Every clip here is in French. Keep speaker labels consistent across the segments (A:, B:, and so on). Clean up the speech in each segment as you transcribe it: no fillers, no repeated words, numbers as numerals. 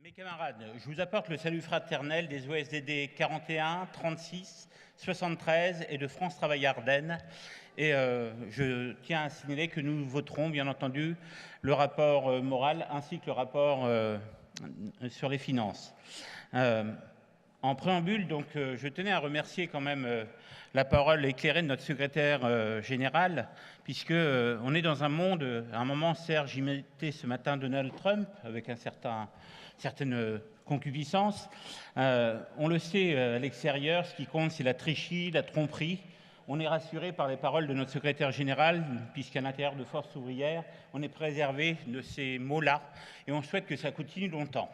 A: Mes camarades, je vous apporte le salut fraternel des OSDD 41, 36, 73 et de France Travail Ardennes. Et je tiens à signaler que nous voterons, bien entendu, le rapport moral ainsi que le rapport sur les finances. En préambule, donc, je tenais à remercier quand même la parole éclairée de notre secrétaire général, puisque on est dans un monde, à un moment, Serge y mettait ce matin Donald Trump, avec certaine concupiscence. On le sait à l'extérieur, ce qui compte, c'est la tricherie, la tromperie. On est rassuré par les paroles de notre secrétaire général, puisqu'à l'intérieur de Force ouvrière, on est préservé de ces mots-là, et on souhaite que ça continue longtemps.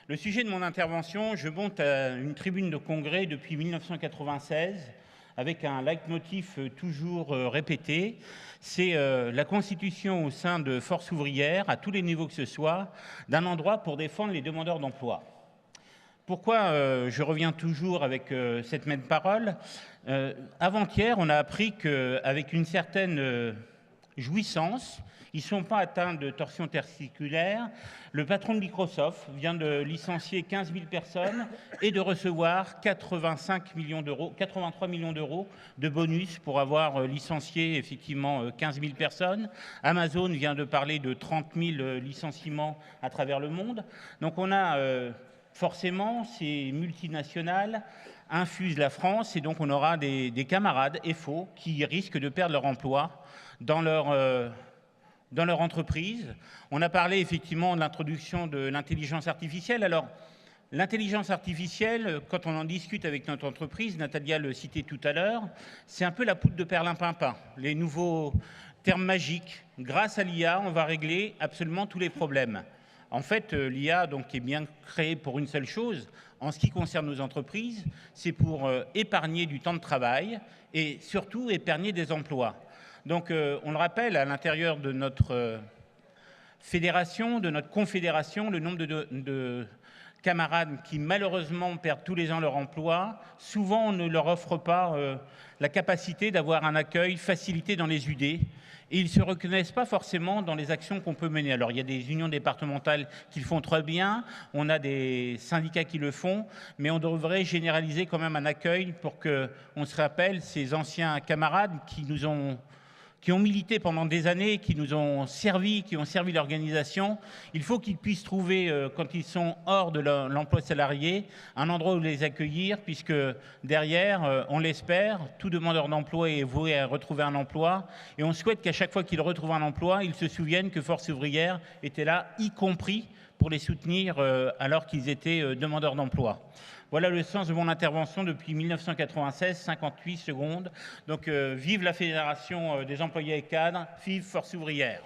A: Le sujet de mon intervention, je monte à une tribune de congrès depuis 1996, avec un leitmotiv toujours répété, c'est la constitution au sein de Force ouvrière, à tous les niveaux que ce soit, d'un endroit pour défendre les demandeurs d'emploi. Pourquoi je reviens toujours avec cette même parole? Avant-hier, on a appris qu'avec une certaine jouissance, ils ne sont pas atteints de torsion testiculaire. Le patron de Microsoft vient de licencier 15 000 personnes et de recevoir 83 millions d'euros de bonus pour avoir licencié effectivement 15 000 personnes. Amazon vient de parler de 30 000 licenciements à travers le monde. Donc on a forcément ces multinationales infusent la France et donc on aura des camarades FO qui risquent de perdre leur emploi dans leur entreprise. On a parlé effectivement de l'introduction de l'intelligence artificielle. Alors, l'intelligence artificielle, quand on en discute avec notre entreprise, Natalia le citait tout à l'heure, c'est un peu la poudre de perlimpinpin. Les nouveaux termes magiques. Grâce à l'IA, on va régler absolument tous les problèmes. En fait, l'IA donc, est bien créée pour une seule chose. En ce qui concerne nos entreprises, c'est pour épargner du temps de travail et surtout épargner des emplois. Donc, on le rappelle, à l'intérieur de notre fédération, de notre confédération, le nombre de camarades qui malheureusement perdent tous les ans leur emploi, souvent on ne leur offre pas la capacité d'avoir un accueil facilité dans les UD. Et ils ne se reconnaissent pas forcément dans les actions qu'on peut mener. Alors, il y a des unions départementales qui le font très bien, on a des syndicats qui le font, mais on devrait généraliser quand même un accueil pour qu'on se rappelle ces anciens camarades qui ont milité pendant des années, qui nous ont servi, qui ont servi l'organisation. Il faut qu'ils puissent trouver, quand ils sont hors de l'emploi salarié, un endroit où les accueillir, puisque derrière, on l'espère, tout demandeur d'emploi est voué à retrouver un emploi. Et on souhaite qu'à chaque fois qu'ils retrouvent un emploi, ils se souviennent que Force ouvrière était là, y compris pour les soutenir alors qu'ils étaient demandeurs d'emploi. Voilà le sens de mon intervention depuis 1996, 58 secondes. Donc vive la Fédération des employés et cadres, vive Force ouvrière.